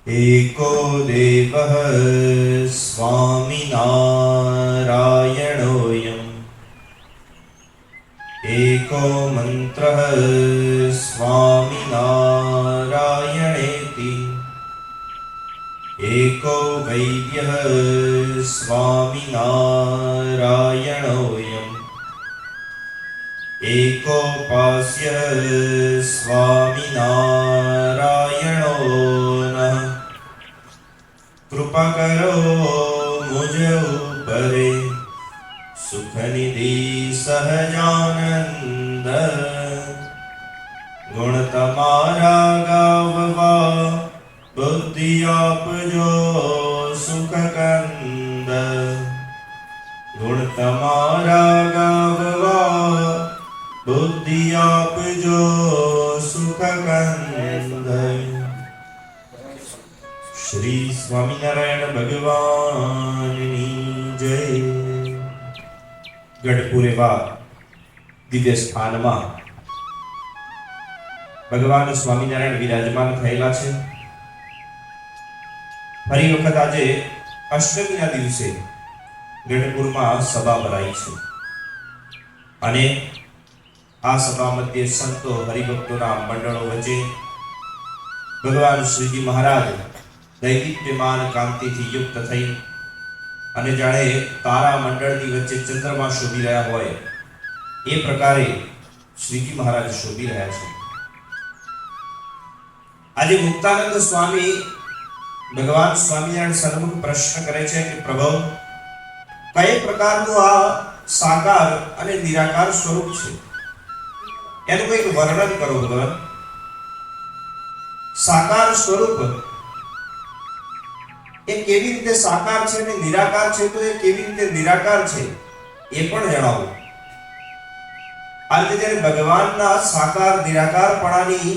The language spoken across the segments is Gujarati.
एको देवः स्वामिनारायणोऽयम् एको मन्त्रः स्वामिनारायणेति एको वैद्यः स्वामिनारायणोऽयम् एकोपास्यः स्वामिनारायणो नः। कृपा करो मुझ ऊपरे सुखनिधि सहजानंद गुण तमारा गाववा बुद्धि आपजो सुख कंद गुण तमारा गाववा बुद्धि आपजो सुख कंद। श्री स्वामीनारायण भगवाननी जय। ગઢપુર એવા દિવ્ય સ્થાનમાં ભગવાન સ્વામિનારાયણ વિરાજમાન થયેલા છે. ફરી વખત આજે અષ્ટમીના દિવસે ગઢપુરમાં સભા ભરાઈ છે અને આ સભા મધ્યે સંતો હરિભક્તોના મંડળો વચ્ચે ભગવાન શ્રીજી મહારાજ દૈદીપ્યમાન કાંતિથી યુક્ત થઈ અને જાણે તારા મંડળની વચ્ચે ચંદ્રમા શોભી રહ્યા હોય એ પ્રકારે શ્રીજી મહારાજ શોભી રહ્યા છે. આજે મુક્તાનંદ સ્વામી ભગવાન સ્વામિનારાયણ સન્મુખ પ્રશ્ન કરે છે કે પ્રભુ, કઈ પ્રકારનું આ સાકાર અને નિરાકાર સ્વરૂપ છે, એનું કંઈક વર્ણન કરો ભગવાન. સાકાર સ્વરૂપ એ કેવી રીતે સાકાર છે અને નિરાકાર છે, તો એ કેવી રીતે નિરાકાર છે એ પણ જણાવો. આજે જ્યારે ભગવાનના સાકાર નિરાકારપણાની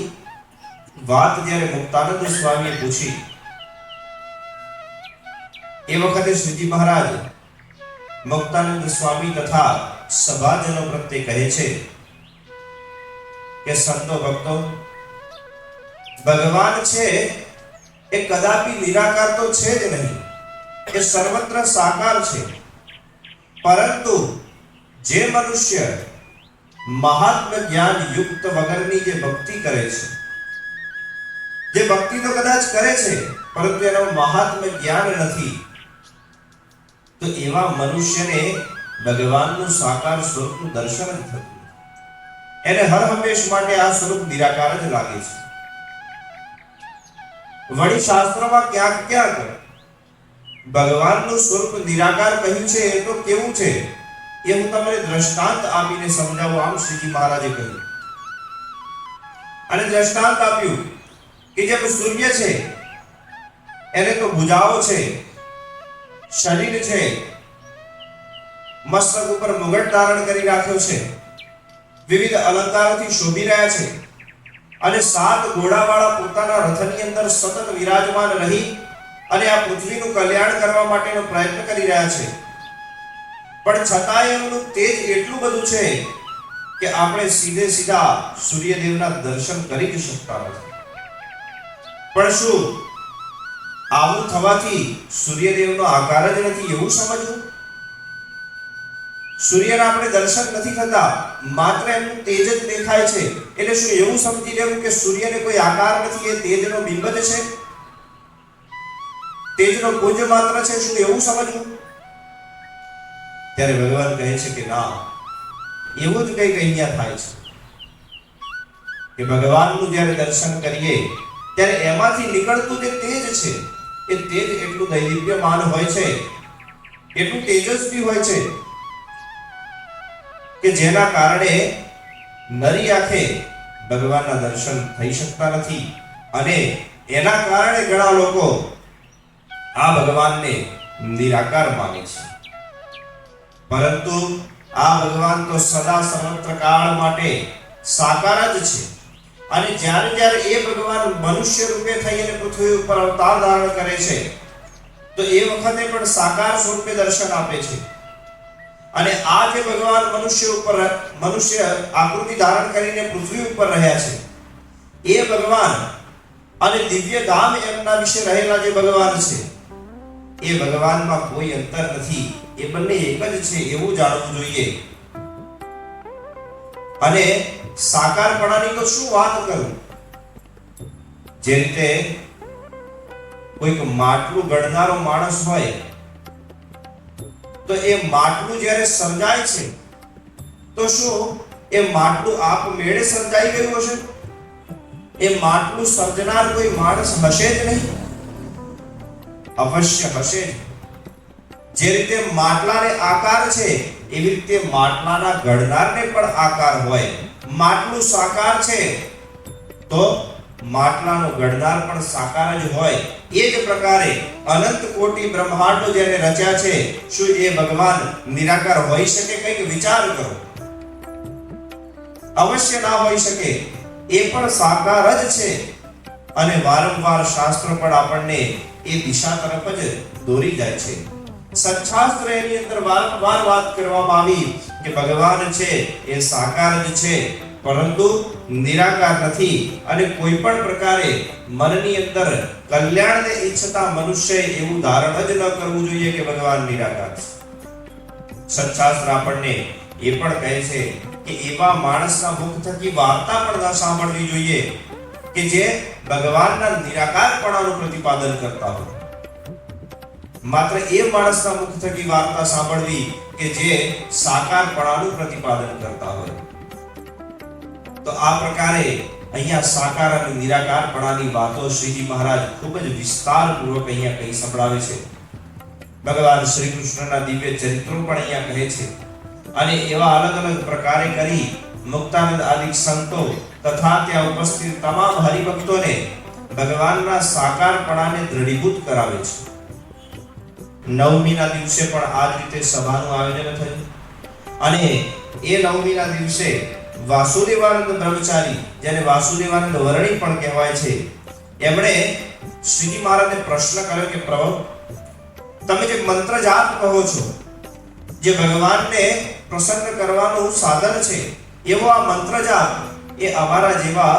વાત જ્યારે મુક્તાનંદ સ્વામીએ પૂછી એ વખતે શ્રીજી મહારાજ મુક્તાનંદ સ્વામી તથા સભાજનો પ્રત્યે કહે છે કે સંતો ભક્તો, ભગવાન છે એ કદાપી નિરાકાર તો છે જ નહીં, એ સર્વત્ર સાકાર છે. પરંતુ જે મનુષ્ય મહાત્મ જ્ઞાન યુક્ત વગરની જે ભક્તિ કરે છે, જે ભક્તિ તો કદાચ કરે છે પરંતુ એનો મહાત્મ જ્ઞાન નથી, તો એવા મનુષ્યને ભગવાનનું સાકાર સ્વરૂપનું દર્શન જ થતું. એને હર હંમેશ માટે આ સ્વરૂપ નિરાકાર જ લાગે છે. વળી શાસ્ત્રમાં ક્યાંક ક્યાંક ભગવાનનું સ્વરૂપ નિરાકાર કહ્યું છે. એ તો કેવું છે એ હું તમને દ્રષ્ટાંત આપીને સમજાવું. આમ શ્રીજી મહારાજે કહ્યું અને દ્રષ્ટાંત આપ્યું કે જેમ સૂર્ય છે એને તો ભુજાઓ છે, શરીર છે, મસ્તક ઉપર મુગટ ધારણ કરી રાખ્યો છે, વિવિધ અલંકારોથી શોભી રહ્યા છે અને 7 ઘોડાવાળા પોતાના રથની અંદર સતત વિરાજમાન રહી અને આ પૃથ્વીનું કલ્યાણ કરવા માટેનો પ્રયત્ન કરી રહ્યા છે. પણ છતાંય એમનું તેજ એટલું બધું છે કે આપણે સીધા સૂર્યદેવના દર્શન કરી જ શકતા નથી. પણ શું આવું થવાથી સૂર્યદેવનો આકાર જ નથી એવું સમજવું? સૂર્યના આપણે દર્શન નથી થતા, માત્ર એમનું તેજ જ દેખાય છે, એટલે શું એવું સમજી લેવું કે સૂર્યને કોઈ આકાર નથી, એ તેજનો બિંબ જ છે, તેજનો પુંજ માત્ર છે? શું એવું સમજવું? ત્યારે ભગવાન કહે છે કે ના, એવું જ કંઈક અહીંયા થાય છે કે ભગવાનનું જ્યારે દર્શન કરીએ ત્યારે એમાંથી નીકળતું જે તેજ છે એ તેજ એટલું દૈદીપ્યમાન હોય છે, એટલું તેજસ્વી હોય છે કે જેના કારણે નરી આંખે ભગવાનના દર્શન થઈ શકતા નથી. અને એના કારણે ઘણા લોકો આ ભગવાનને નિરાકાર માને છે. પરંતુ આ ભગવાન તો સદા સર્વત્ર કાળ માટે સાકાર જ છે. અને જ્યારે જ્યારે એ ભગવાન મનુષ્ય રૂપે થઈને પૃથ્વી ઉપર અવતાર ધારણ કરે છે તો એ વખતે પણ સાકાર સ્વરૂપે દર્શન આપે છે. અને આ જે ભગવાન મનુષ્ય આકૃતિ ધારણ કરીને પૃથ્વી ઉપર રહ્યા છે, એ ભગવાન અને દિવ્ય ધામ એમના વિશે રહેલા જે ભગવાન છે એ ભગવાનમાં કોઈ અંતર નથી, એ બંને એક જ છે એવું જાણવું જોઈએ. અને સાકારપણાની તો શું વાત કરું, જે રીતે કોઈક માટલું ગણનારો માણસ હોય તો એ માટલું જ્યારે સર્જાય છે તો શું એ માટલું આપમેળે સર્જાઈ ગયું હશે? એ માટલું સર્જનાર કોઈ માણસ હશે જ નહીં? અવશ્ય હશે. જે રીતે માટલાને આકાર છે એવી રીતે માટલાના ઘડનારને પણ આકાર હોય. માટલું સાકાર છે તો માટલાનો ઘડનાર પણ સાકાર જ હોય. એ જ પ્રકારે અનંત કોટી બ્રહ્માંડો જેને રચ્યા છે, શું એ ભગવાન નિરાકાર હોઈ શકે? કંઈક વિચાર કરો. અવશ્ય ના હોઈ શકે. એ પણ સાકાર જ છે. અને વારંવાર શાસ્ત્રો પણ આપણને એ દિશા તરફ જ દોરી જાય છે. સત્શાસ્ત્ર એની અંદર વારંવાર વાત કરવામાં આવી કે ભગવાન છે એ સાકાર જ છે, પરંતુ નિરાકાર નથી. અને કોઈ પણ પ્રકારે મનની અંદર કલ્યાણને ઈચ્છતા મનુષ્ય એવું ધારણ જ ન કરવું જોઈએ કે ભગવાન નિરાકાર છે. સત્શાસ્ત્ર આપણને એ પણ કહે છે કે એવા માણસના મુખ થકી વાર્તા પણ ન સાંભળવી જોઈએ કે જે ભગવાનના નિરાકારપણાનું પ્રતિપાદન કરતા હોય. માત્ર એ માણસના મુખ થકી વાર્તા સાંભળવી કે જે સાકારપણાનું પ્રતિપાદન કરતા હોય. તો આ પ્રકારે અહીંયા સાકાર અને નિરાકારપણાની વાતો શ્રીજી મહારાજ ખૂબ જ વિસ્તારપૂર્વક અહીંયા કહી સંભળાવે છે. ભગવાન શ્રી કૃષ્ણના દિવ્ય ચરિત્રો પણ અહીંયા કહે છે. અને એવા અલગ અલગ પ્રકારે કરી મુક્તાનંદ આદિ સંતો તથા ત્યાં ઉપસ્થિત તમામ હરિભક્તોને ભગવાનના સાકારપણાને દ્રઢીભૂત કરાવે છે. નવમીના દિવસે પણ આ જ રીતે સભાનું આયોજન થયું. અને એ નવમીના દિવસે વાસુદેવાનંદ બ્રહ્મચારી, જેને વાસુદેવાનંદ વર્ણી પણ કહેવાય છે, એમણે શ્રીજી મહારાજને પ્રશ્ન કર્યો કે પ્રભુ, તમે જે મંત્ર જાપ કહો છો, જે ભગવાનને પ્રસન્ન કરવાનું સાધન છે, એવો આ મંત્ર જાપ એ અમારા જેવા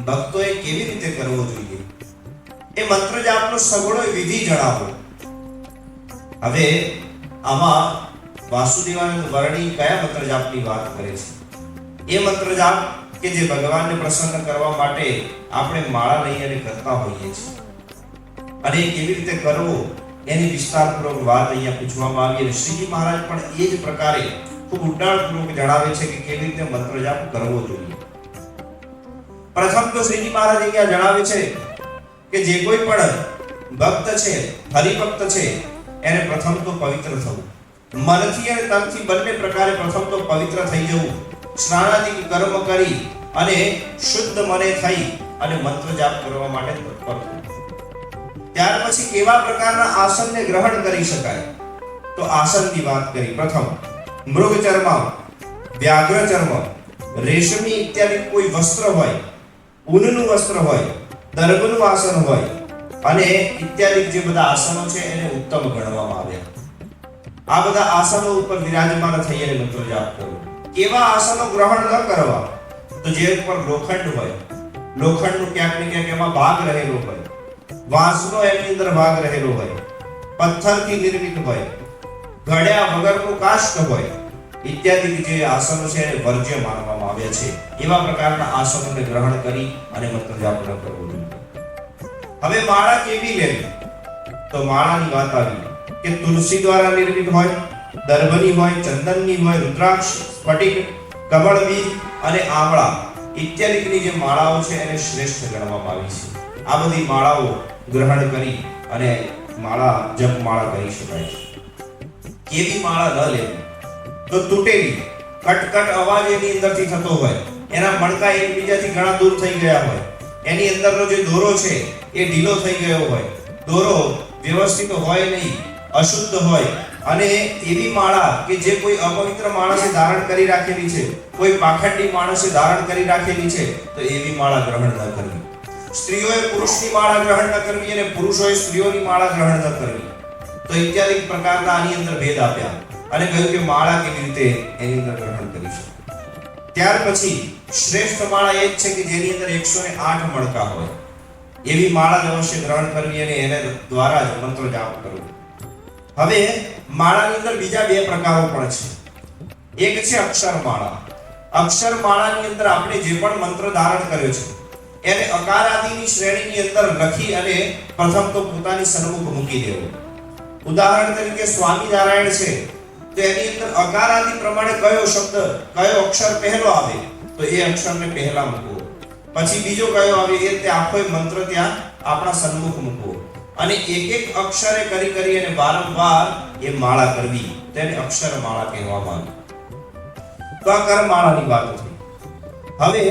ભક્તોએ કેવી રીતે કરવો જોઈએ? એ મંત્ર જાપનો સગળો વિધિ જણાવો. હવે આમાં વાસુદેવાનંદ વર્ણી કયા મંત્ર જાપની વાત કરે છે? એ મંત્ર જાપ કે જે ભગવાનને પ્રસન્ન કરવા માટે આપણે માળા લઈ અને કરતા હોઈએ છીએ, અને એ કેવી રીતે કરવો એની વિસ્તારપૂર્વક વાત અહીંયા પૂછવામાં આવી. અને શ્રીજી મહારાજ પણ એ જ પ્રકારે ખૂબ ઊંડાણપૂર્વક જણાવે છે કે કેવી રીતે મંત્ર જાપ કરવો જોઈએ. પ્રથમ તો શ્રીજી મહારાજ અહીંયા જણાવે છે કે જે કોઈ પણ ભક્ત છે, હરિભક્ત છે, એને પ્રથમ તો પવિત્ર થવું. મનથી અને તનથી બંને પ્રકારે પ્રથમ તો પવિત્ર થઈ જવું. સ્નાનાદિક કર્મ કરી અને શુદ્ધ મને થઈ અને મંત્ર જાપ કરવા માટે તત્પર થવું. ત્યાર પછી કેવા પ્રકારના આસનને ગ્રહણ કરી શકાય, તો આસનની વાત કરી. પ્રથમ મૃગ ચર્મ, વ્યાઘ્ર ચર્મ, રેશમી ઇત્યાદિ કોઈ વસ્ત્ર હોય, ઊનનું વસ્ત્ર હોય, દર્ભનું આસન હોય, અને ઇત્યાદિ જે બધા આસનો છે એને ઉત્તમ ગણવામાં આવ્યા. આ બધા આસનો ઉપર વિરાજમાન થઈ અને મંત્ર જાપ કરવો. કેવા આસનો ગ્રહણ ન કરવા, તો જે ઉપર લોખંડ હોય, લોખંડનું ક્યાંક ને ક્યાંક એમાં ભાગ રહેલો હોય, વાંસનો એની અંદર ભાગ રહેલો હોય, પથ્થરથી નિર્મિત હોય, ઘડ્યા વગરનું કાષ્ઠ હોય, ઇત્યાદિ જે આસનો છે એને વર્જ્ય માનવામાં આવ્યા છે. એવા પ્રકારના આસનોને ગ્રહણ કરી અને મંત્ર જાપ ન કરવો જોઈએ. હવે માળા કેવી લેવી, તો માળાની વાત આવી કે તુલસી દ્વારા નિર્મિત હોય, દર્ભની હોય, ચંદનની હોય, રુદ્રાક્ષ, સ્ફટિક, કમળ બીજ અને આમળા ઇત્યાદિની જે માળાઓ છે એને શ્રેષ્ઠ ગણવામાં આવી છે. આ બધી માળાઓ ગ્રહણ કરી અને માળા જપ માળા કરી શકાય છે. કેવી માળા ન લેવી, તો તૂટેલી, કટકટ અવાજ એની અંદરથી થતો હોય, એના મણકા એકબીજાથી ઘણા દૂર થઈ ગયા હોય, એની અંદરનો જે દોરો છે એ ઢીલો થઈ ગયો હોય, દોરો વ્યવસ્થિત હોય નહીં, અશુદ્ધ હોય, અને એવી માળા કે જે કોઈ અપવિત્ર માણસે ધારણ કરી રાખેલી છે, કોઈ પાખંડી માણસે ધારણ કરી રાખેલી છે, તો એવી માળા ગ્રહણ ન કરવી. સ્ત્રીઓએ પુરુષની માળા ગ્રહણ ન કરવી અને પુરુષોએ સ્ત્રીઓની માળા ગ્રહણ ન કરવી. તો ઇત્યાદિ પ્રકારના આની અંદર ભેદ આપ્યા અને કહ્યું કે માળા કેવી રીતે એની અંદર ગ્રહણ કરી શકાય. ત્યાર પછી શ્રેષ્ઠ માળા એ જ છે કે જેની અંદર 108 મણકા હોય. એવી માળા જ અવશ્ય ગ્રહણ કરવી અને એને દ્વારા જ મંત્ર જાપ કરવો. હવે માળાની અંદર બીજા બે પ્રકારો પણ છે. એક છે અક્ષરમાળા. અક્ષરમાળાની અંદર આપણે જે પણ મંત્ર ધારણ કર્યો છે એને અકાર આદિની શ્રેણીની અંદર લખી અને પ્રથમ તો પોતાની સન્મુખ મૂકી દેવો. ઉદાહરણ તરીકે સ્વામિનારાયણ છે તો એની અંદર અકાર આદિ પ્રમાણે કયો શબ્દ કયો અક્ષર પહેલો આવે તો એ અક્ષરને પહેલા મૂકવો. પછી બીજો કયો આવે એ રીતે આખો મંત્ર ત્યાં આપણા સન્મુખ મૂકવો અને એક એક અક્ષરે કરી અને વારંવાર એ માળા કરવી. તેને અક્ષરમાળા કહેવામાં આવે. તો આ કરમાળાની વાત થઈ. હવે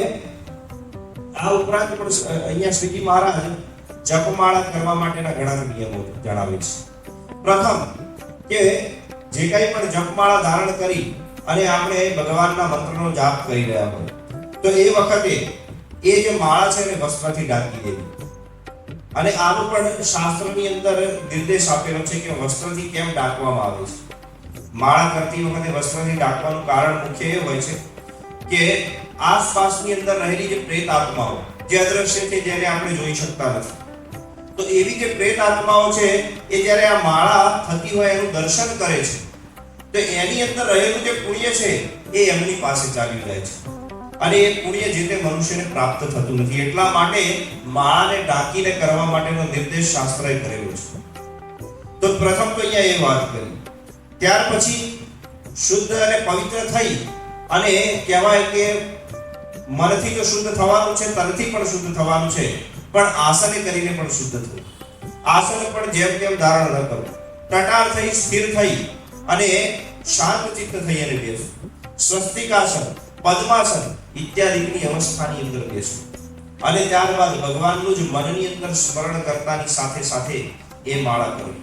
આ ઉપરાંત પણ અહીંયા શ્રીજી મહારાજ જપમાળા કરવા માટેના ઘણા નિયમો જણાવે છે. પ્રથમ કે જે કંઈ પણ જપમાળા ધારણ કરી અને આપણે ભગવાનના મંત્રનો જાપ કરી રહ્યા હોય તો એ વખતે એ જે માળા છે એને વસ્ત્રથી ઢાંકી દેવી. અને આનું પણ શાસ્ત્રની અંદર નિર્દેશ આપેલો છે કે વસ્ત્રથી કેમ ઢાંકવામાં આવે છે. માળા કરતી વખતે વસ્ત્રથી ઢાંકવાનું કારણ મુખ્ય એ હોય છે કે આસપાસની અંદર રહેલી જે પ્રેત આત્માઓ જે અદ્રશ્ય છે જેને આપણે જોઈ શકતા નથી તો એવી જે પ્રેત આત્માઓ છે એ જ્યારે આ માળા થતી હોય એનું દર્શન કરે છે તો એની અંદર રહેલું જે પુણ્ય છે એ એમની પાસે ચાલી જાય છે અને એ પુણ્ય જે તે મનુષ્યને પ્રાપ્ત થતું નથી. એટલા માટે માળાને ઢાંકીને કરવા માટેનો નિર્દેશ શાસ્ત્રએ કરેલો છે. તો પ્રથમ તો અહીંયા એ વાત કરી. ત્યાર પછી શુદ્ધ અને પવિત્ર થઈ અને કહેવાય કે મનથી જો શુદ્ધ થવાનું છે તનથી પણ શુદ્ધ થવાનું છે પણ આસને કરીને પણ શુદ્ધ થવું. આસન પણ જેમ તેમ ધારણ ન કરવું. ટટાર થઈ સ્થિર થઈ અને શાંત ચિત્ત થઈ અને બેસવું. સ્વસ્તિકાસન પદ્માસન ઇત્યાદિની અવસ્થાની અંદર બેસવું અને ત્યારબાદ ભગવાનનું જ મનની અંદર સ્મરણ કરતાની સાથે સાથે એ માળા કરવી.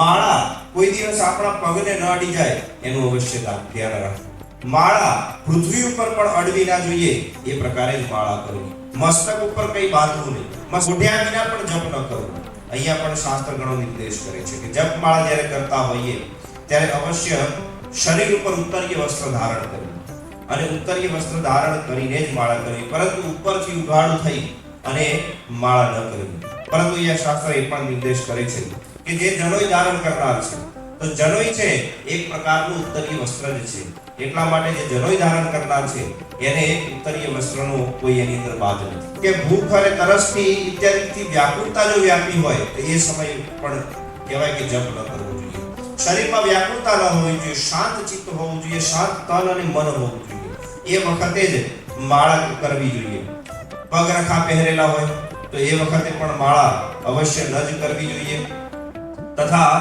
માળા કોઈ દિવસ આપણા પગને ન અડી જાય એનું અવશ્ય ધ્યાન રાખવું. માળા પૃથ્વી ઉપર પણ અડવી ના જોઈએ એ પ્રકારે જ માળા કરવી. મસ્તક ઉપર કઈ બાંધવું નહીં. મોઢ્યા વિના પણ જપ ન કરવો. અહીંયા પણ શાસ્ત્ર ઘણો નિર્દેશ કરે છે કે જપ માળા જ્યારે કરતા હોઈએ ત્યારે અવશ્ય શરીર ઉપર ઉત્તરીય વસ્ત્ર ધારણ કરવું અને ઉત્તરીય વસ્ત્ર ધારણ કરીને જ માળા કરવી. પરંતુ ઉપરથી ઉઘાડું થઈ અને માળા ન કરવી. પરંતુ અહીંયા શાસ્ત્ર એ પણ નિર્દેશ કરે છે કે જે જનોઈ ધારણ કરનાર છે તો જનોઈ છે એક પ્રકારનું ઉત્તરીય વસ્ત્ર જ છે. એટલા માટે જે જનોઈ ધારણ કરનાર છે એને ઉત્તરીય વસ્ત્રનો કોઈ એની અંદર બાદ નથી. કે ભૂખ અને તરસથી ઇત્યાદિથી વ્યાકુળતા જો વ્યાપી હોય તો એ સમય પણ કહેવાય કે જપ ન કરવો જોઈએ. શરીરમાં વ્યાકુળતા ન હોવી જોઈએ. શાંત ચિત્ત હોવું જોઈએ. શાંત તન અને મન હોવું જોઈએ. એ વખતે જ માળા કરવી જોઈએ. પગરખા પહેરેલા હોય તો એ વખતે પણ માળા અવશ્ય ન જ કરવી જોઈએ. તથા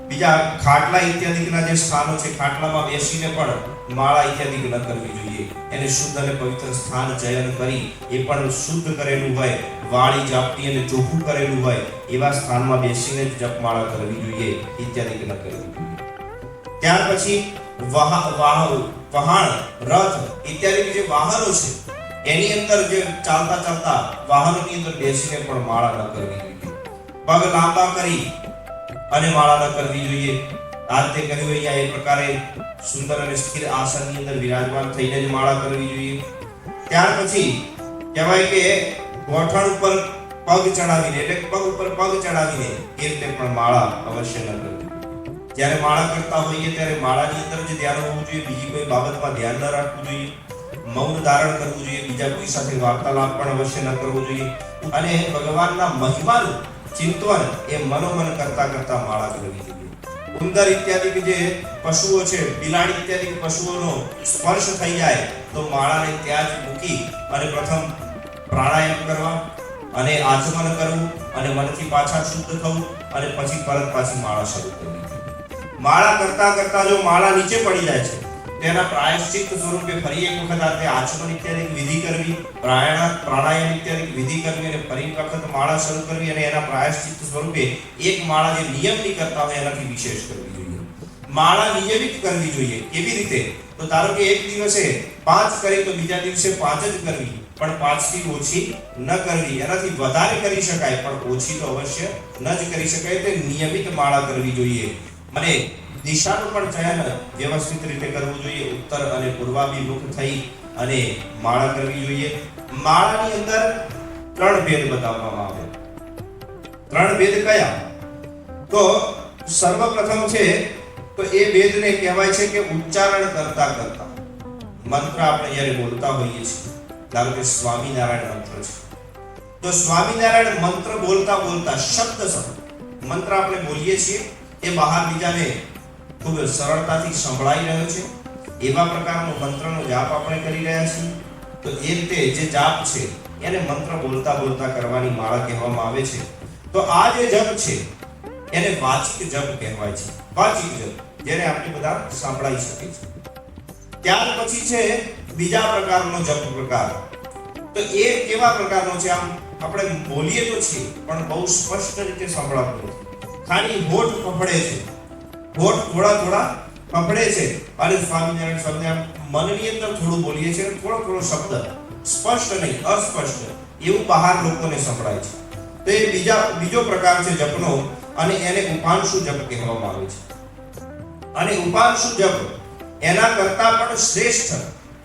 બીજા ખાટલા ઇત્યાદિના જે સ્થાનો છે ખાટલામાં બેસીને પણ માળા ઇત્યાદિ ન કરવી જોઈએ. એને શુદ્ધ અને પવિત્ર સ્થાન ચયન કરી એ પણ શુદ્ધ કરેલું હોય વાળી જાપટી અને ચોખ્ખું કરેલું હોય એવા સ્થાનમાં બેસીને જ જપમાળા કરવી જોઈએ. ઇત્યાદિ ન કરવી જોઈએ. ત્યાર પછી વહાણ રથ ઇત્યાદિ જે વાહનો છે એની અંદર જે ચાલતા વાહનોની અંદર બેસીને પણ માળા ન કરવી જોઈએ. પગ લાંબા કરી અને માળા ન કરવી જોઈએ. આ રીતે કહ્યું અહીંયા એ પ્રકારે સુંદર અને સ્થિર આસનની અંદર વિરાજમાન થઈને જ માળા કરવી જોઈએ. ત્યાર પછી કહેવાય કે ગોઠણ ઉપર પગ ચડાવીને એટલે પગ ઉપર પગ ચડાવીને એ રીતે પણ માળા અવશ્ય ન કરવી. જ્યારે માળા કરતા હોઈએ ત્યારે માળાની અંદર જે ધ્યાન હોવું જોઈએ બીજી કોઈ બાબતમાં ધ્યાન ન રાખવું જોઈએ. મૌન ધારણ કરવું જોઈએ. બીજા કોઈ સાથે વાર્તાલાપ પણ અવશ્ય ન કરવો જોઈએ. અને ભગવાનના મહિમાનું ચિંતન એ મનોમન કરતા માળા કરવી જોઈએ. ઉંદર ઇત્યાદિ જે પશુઓ છે બિલાડી ઇત્યાદિ પશુઓનો સ્પર્શ થઈ જાય તો માળાને ત્યાં જ મૂકી અને પ્રથમ પ્રાણાયામ કરવા અને આચમન કરવું અને મનથી પાછા શુદ્ધ થવું અને પછી પરત પાછી માળા શરૂ કરવી. માળા કરતા જો માળા નીચે પડી જાય છે તેના પ્રાયશ્ચિત સ્વરૂપે ફરી એક વખત આપણે આચમન ઇત્યાદિ વિધિ કરવી, પ્રાણાયામ ઇત્યાદિ વિધિ કરવી અને ફરી એક વખત માળા શરૂ કરવી અને એના પ્રાયશ્ચિત સ્વરૂપે એક માળા જે નિયમની કરતા હોય એનાથી વિશેષ કરવી જોઈએ. માળા નિયમિત કરવી જોઈએ. કેવી રીતે? તો ધારો કે એક દિવસે 5 કરી તો બીજા દિવસે 5 જ કરવી, પણ 5 થી ઓછી ન કરવી. એનાથી વધારે કરી શકાય પણ ઓછી તો અવશ્ય ન જ કરી શકાય. તે નિયમિત માળા કરવી જોઈએ. અને દિશાનું પણ ચયન વ્યવસ્થિત રીતે કરવું જોઈએ. ઉત્તર અને પૂર્વાભિમુખ થઈ અને માળા કરવી જોઈએ. માળાની અંદર 3 ભેદ બતાવવામાં આવે. ત્રણ વેદ કયા? તો સર્વપ્રથમ છે તો એ વેદને કહેવાય છે કે ઉચ્ચારણ કરતા કરતા મંત્ર આપણે જ્યારે બોલતા હોઈએ છીએ, ધારો કે સ્વામિનારાયણ મંત્ર છે, તો સ્વામિનારાયણ મંત્ર બોલતા બોલતા શબ્દ મંત્ર આપણે બોલીએ છીએ એ બહાર બીજાને ખૂબ સરળતાથી સંભળાઈ રહ્યો છે, એવા પ્રકારનો મંત્રનો જાપ આપણે કરી રહ્યા છીએ. તો એ રીતે જે જાપ છે એને મંત્ર બોલતા બોલતા કરવાની માળા કહેવામાં આવે છે. તો આ જે જપ છે એને વાચિક જપ કહેવાય છે. વાચિક જપ જેને આપણે બધા સાંભળાઈ શકીએ છીએ. ત્યાર પછી છે બીજા પ્રકારનો જપ પ્રકાર. તો એ કેવા પ્રકારનો છે? આમ આપણે બોલીએ તો છીએ પણ બહુ સ્પષ્ટ રીતે સંભળાતું નથી. ખાલી હોઠ ફફડે છે, હોઠ થોડા થોડા ફફડે છે અને સ્વામિનારાયણ શબ્દ મનની અંદર થોડું બોલીએ છીએ, થોડો થોડો શબ્દ સ્પષ્ટ નહીં, અસ્પષ્ટ એવું બહાર લોકોને સંભળાય છે. તો એ બીજો પ્રકાર છે જપનો અને એને ઉપાંશુ જપ કહેવામાં આવે છે. અને ઉપાંશુ જપ એના કરતા પણ શ્રેષ્ઠ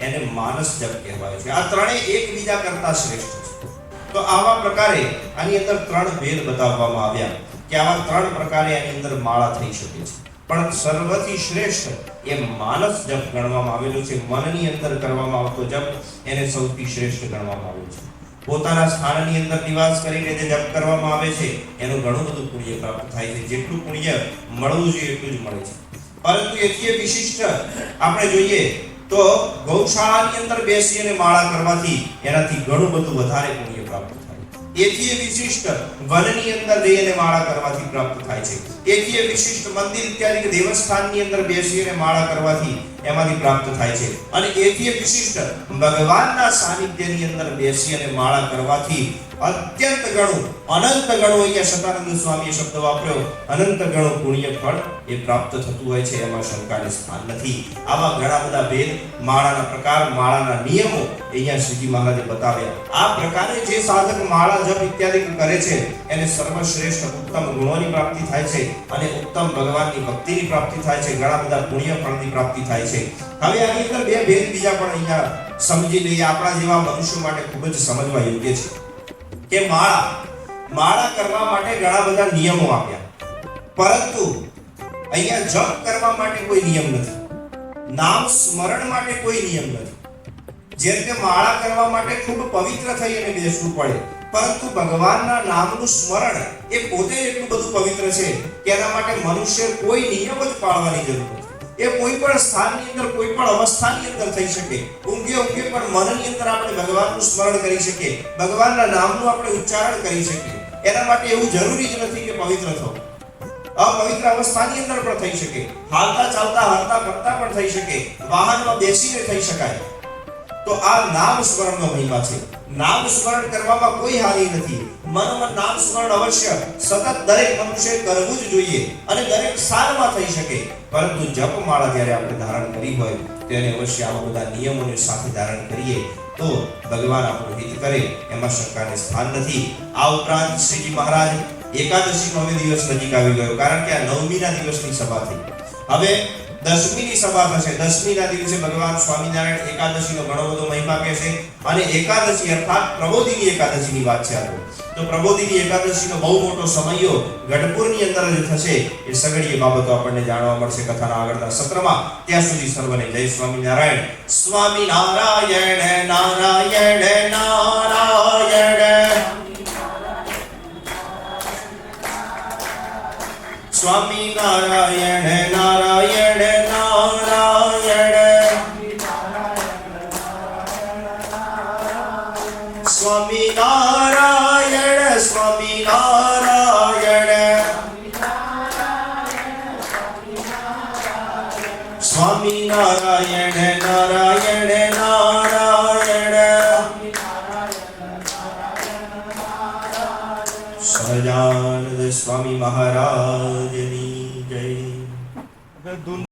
એને માનસ જપ કહેવાય છે. આ ત્રણેય એકબીજા કરતા શ્રેષ્ઠ છે. તો આવા પ્રકારે આની અંદર ત્રણ ભેદ બતાવવામાં આવ્યા કે આવા ત્રણ પ્રકારે આની અંદર માળા થઈ શકે છે. પણ સર્વથી શ્રેષ્ઠ એ માનસ જપ ગણવામાં આવેલું છે. મનની અંદર કરવામાં આવતો જપ એને સૌથી શ્રેષ્ઠ ગણવામાં આવ્યું છે. પોતાના સ્થાનની અંદર નિવાસ કરીને જે જપ કરવામાં આવે છે એનું ઘણું બધું પુણ્ય પ્રાપ્ત થાય છે. જેટલું પુણ્ય મળવું જોઈએ એટલું જ મળે છે. પરંતુ એથી વિશિષ્ટ આપણે જોઈએ તો ગૌશાળાની અંદર બેસીને માળા કરવાથી એનાથી ઘણું બધું વધારે પુણ્ય પ્રાપ્ત થાય. એથી વિશિષ્ટ વનની અંદર જઈને માળા કરવાથી પ્રાપ્ત થાય છે. એથી વિશિષ્ટ મંદિર ઇત્યાદિ દેવસ્થાનની અંદર બેસીને માળા કરવાથી એમાંથી પ્રાપ્ત થાય છે. અને એથી વિશિષ્ટ ભગવાનના સાનિધ્યની અંદર બેસીને માળા કરવાથી અત્યંત ગણું, અનંત ગણું, અહીંયા સતાનંદ સ્વામીએ શબ્દ વાપર્યો, અનંત ગણું પુણ્ય ફળ એ પ્રાપ્ત થતું હોય છે. એમાં શંકાને સ્થાન નથી. આવા ઘણા બધા ભેદ, માળાના પ્રકાર, માળાના નિયમો અહીંયા શ્રીજી મહારાજે બતાવ્યા. આ પ્રકારે જે સાધક માળા જપ ઇત્યાદિ કરે છે એને સર્વશ્રેષ્ઠ ઉત્તમ ગુણોની પ્રાપ્તિ થાય છે અને ઉત્તમ ભગવાનની ભક્તિની પ્રાપ્તિ થાય છે. ઘણા બધા પુણ્ય ફળની પ્રાપ્તિ થાય છે. હવે આની અંદર બે ભેદ બીજા પણ અહીંયા સમજી લઈએ. આપણા જેવા મનુષ્યો માટે ખૂબ જ સમજવા યોગ્ય છે કે માળા કરવા માટે ઘણા બધા નિયમો આપ્યા, પરંતુ અહીંયા જપ કરવા માટે કોઈ નિયમ નથી. નામ સ્મરણ માટે કોઈ નિયમ નથી. જેમ કે માળા કરવા માટે ખૂબ પવિત્ર થઈ અને બેસવું પડે, પરંતુ ભગવાનના નામનું સ્મરણ એ પોતે એટલું બધું પવિત્ર છે કે એના માટે મનુષ્ય કોઈ નિયમ જ પાળવાની જરૂર નથી. એ કોઈ પણ સ્થાનની અંદર, કોઈ પણ અવસ્થાની અંદર થઈ શકે. ઊંઘે પણ મનની અંદર આપણે ભગવાનનું સ્મરણ કરી શકીએ, ભગવાનના નામનું આપણે ઉચ્ચારણ કરી શકીએ. એના માટે એવું જરૂરી જ નથી કે પવિત્ર થવું. અપવિત્ર અવસ્થાની અંદર પણ થઈ શકે, હાલતા ચાલતા હરતા ફરતા પણ થઈ શકે, વાહનમાં બેસીને થઈ શકાય. તો આ નામ સ્મરણનો મહિમા છે. નામ સ્મરણ કરવામાં કોઈ હાનિ નથી. મનોમન નામ સ્મરણ અવશ્ય સતત દરેક મનુષ્ય કરવું જ જોઈએ અને દરેક સ્થાનમાં થઈ શકે. પરંતુ જપમાળા જ્યારે આપણે ધારણ કરી હોય તેને અવશ્ય આવા બધા નિયમોને સાથે ધારણ કરીએ તો ભગવાન આપણું હિત કરે, એમાં શંકાને સ્થાન નથી. આ ઉપરાંત શ્રીજી મહારાજ એકાદશીનો હવે દિવસ નજીક આવી ગયો, કારણ કે આ 9મીના દિવસની સભા થઈ. હવે 10મીની સભા થશે. 10મીના દિવસે ભગવાન સ્વામિનારાયણ એકાદશીનો ઘણો બધો મહિમા કહે છે અને એકાદશી અર્થાત પ્રબોધિની એકાદશીની વાત છે. તો પ્રબોધિની એકાદશીનો બહુ મોટો સમયો ગઢપુરની અંદર જ થશે. એ સગળી બાબતો આપણને જાણવા મળશે કથાના આગળના સત્રમાં. ત્યાં સુધી સર્વને જય સ્વામિનારાયણ. સ્વામિનારાયણ નારાયણ નારાયણ, સ્વામિનારાયણ નારાયણ નારાયણ, સ્વામિનારાયણ સ્વામિનારાયણ, સ્વામિનારાયણ નારાયણ નારાયણ. સહજાનંદ સ્વામી મહારાજની જય.